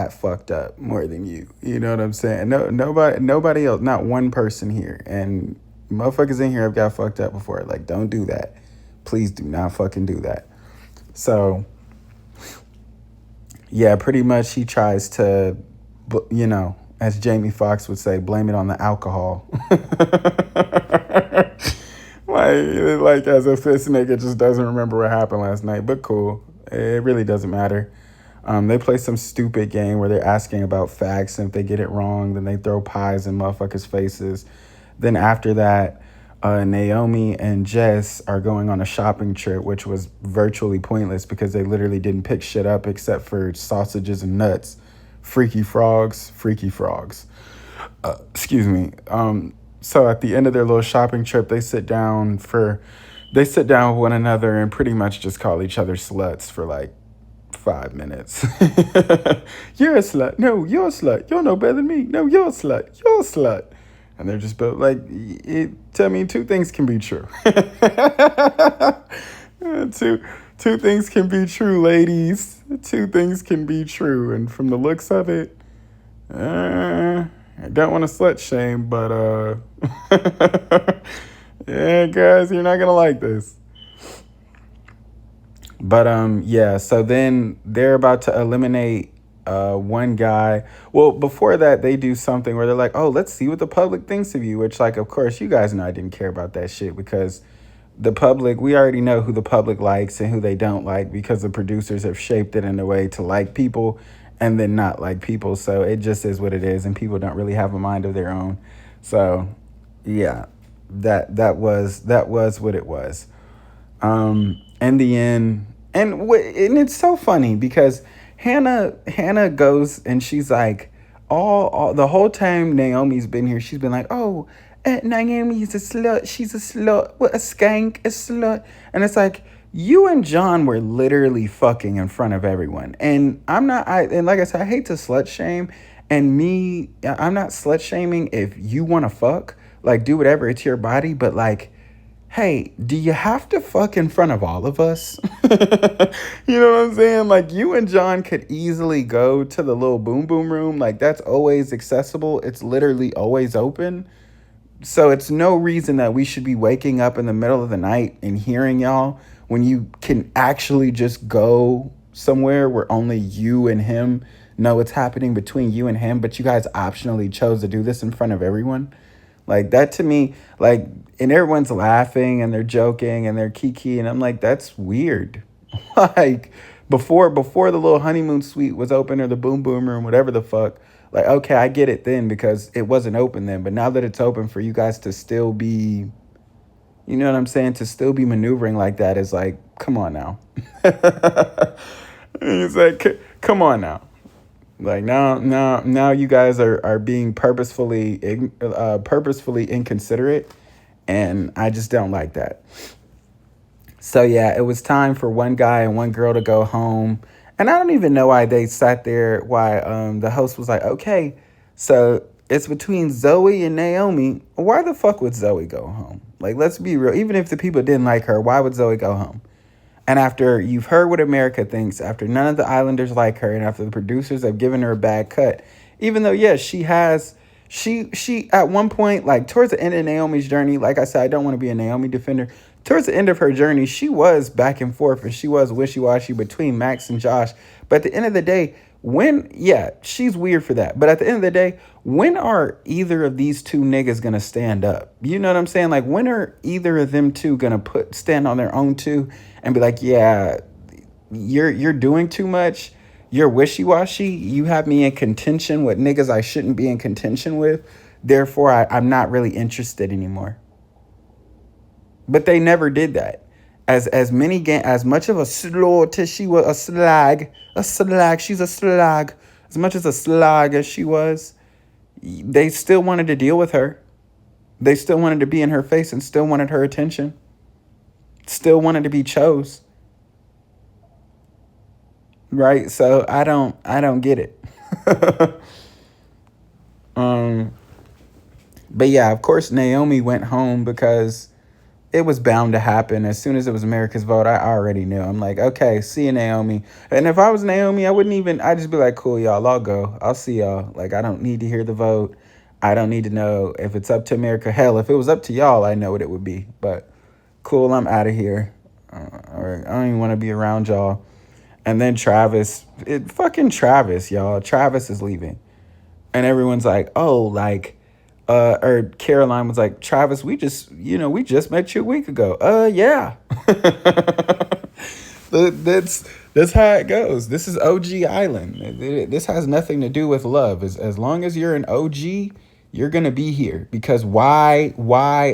got fucked up more than you. You know what I'm saying? Nobody else, not one person here. And motherfuckers in here have got fucked up before. Like, don't do that. Please do not fucking do that. So, yeah, pretty much he tries to, as Jamie Foxx would say, blame it on the alcohol. like as if this nigga just doesn't remember what happened last night. But cool. It really doesn't matter. They play some stupid game where they're asking about facts, and if they get it wrong, then they throw pies in motherfuckers' faces. Then after that, Naomi and Jess are going on a shopping trip, which was virtually pointless because they literally didn't pick shit up except for sausages and nuts. Freaky frogs, freaky frogs. Excuse me. So at the end of their little shopping trip, they sit down with one another and pretty much just call each other sluts for like 5 minutes. You're a slut. No, you're a slut. You're no better than me. No, you're a slut. You're a slut. And they're just built like, two things can be true. two things can be true, ladies. Two things can be true. And from the looks of it, I don't want to slut shame, but yeah, guys, you're not gonna like this. But yeah, so then they're about to eliminate one guy. Well, before that, they do something where they're like, oh, let's see what the public thinks of you, which, like, of course, you guys know I didn't care about that shit because the public, we already know who the public likes and who they don't like because the producers have shaped it in a way to like people and then not like people. So it just is what it is, and people don't really have a mind of their own. So yeah, that was what it was. In the end, and it's so funny because Hannah goes and she's like, all the whole time Naomi's been here, she's been like, oh, Naomi's a slut, she's a slut, what, a skank, a slut. And it's like, you and John were literally fucking in front of everyone. And and like I said, I hate to slut shame. And I'm not slut shaming if you want to fuck, like, do whatever, it's your body. But like, hey, do you have to fuck in front of all of us? You know what I'm saying? Like, you and John could easily go to the little boom boom room. Like, that's always accessible. It's literally always open. So it's no reason that we should be waking up in the middle of the night and hearing y'all when you can actually just go somewhere where only you and him know what's happening between you and him, but you guys optionally chose to do this in front of everyone. Like, that to me, like, and everyone's laughing and they're joking and they're kiki, and I'm like, that's weird. Like, before the little honeymoon suite was open, or the boom boom room, whatever the fuck, like, okay, I get it then because it wasn't open then. But now that it's open, for you guys to still be, you know what I'm saying, to still be maneuvering like that is like, come on now. It's like, come on now. Like, now you guys are being purposefully inconsiderate, and I just don't like that. So yeah, it was time for one guy and one girl to go home. And I don't even know why they sat there, why the host was like, okay, so it's between Zoe and Naomi. Why the fuck would Zoe go home? Like, let's be real. Even if the people didn't like her, why would Zoe go home? And after you've heard what America thinks, after none of the Islanders like her, and after the producers have given her a bad cut, even though, yes, she at one point, like towards the end of Naomi's journey, like I said, I don't want to be a Naomi defender. Towards the end of her journey, she was back and forth and she was wishy-washy between Max and Josh. But at the end of the day, she's weird for that. But at the end of the day, when are either of these two niggas gonna stand up? You know what I'm saying? Like, when are either of them two gonna stand on their own two and be like, yeah, you're doing too much. You're wishy-washy. You have me in contention with niggas I shouldn't be in contention with. Therefore, I'm not really interested anymore. But they never did that. As much of a slut as she was, a slag, she's a slag. As much as a slag as she was, they still wanted to deal with her. They still wanted to be in her face and still wanted her attention. Still wanted to be chose. Right? So I don't get it. But yeah, of course Naomi went home because it was bound to happen. As soon as it was America's vote, I already knew. I'm like, okay, see you, Naomi. And if I was Naomi, I wouldn't even, I'd just be like, cool, y'all, I'll go. I'll see y'all. Like, I don't need to hear the vote. I don't need to know if it's up to America. Hell, if it was up to y'all, I know what it would be. But cool, I'm out of here. Or I don't even want to be around y'all. And then fucking Travis, y'all. Travis is leaving. And everyone's like, oh, like, or Caroline was like, Travis, we just met you a week ago. Yeah. That's how it goes. This is OG Island. This has nothing to do with love. As long as you're an OG, you're gonna be here. Because why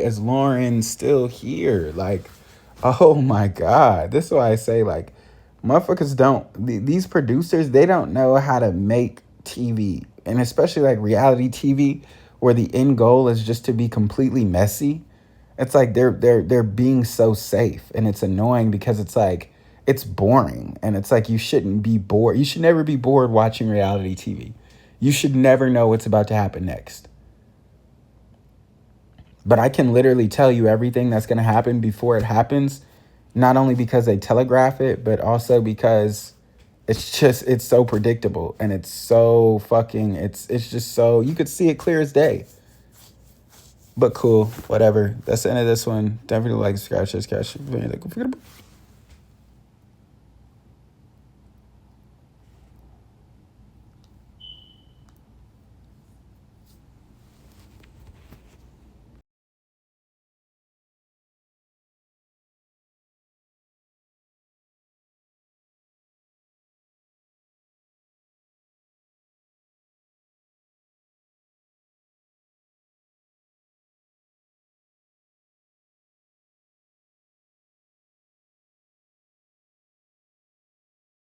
is Lauren still here? Like, oh my God. This is why I say, like, motherfuckers these producers, they don't know how to make TV, and especially like reality TV, where the end goal is just to be completely messy. It's like they're being so safe, and it's annoying because it's like it's boring, and it's like you shouldn't be bored. You should never be bored watching reality TV. You should never know what's about to happen next. But I can literally tell you everything that's going to happen before it happens, not only because they telegraph it, but also because it's so predictable, and it's so fucking it's just so you could see it clear as day. But cool, whatever. That's the end of this one. Don't forget to like, subscribe, share,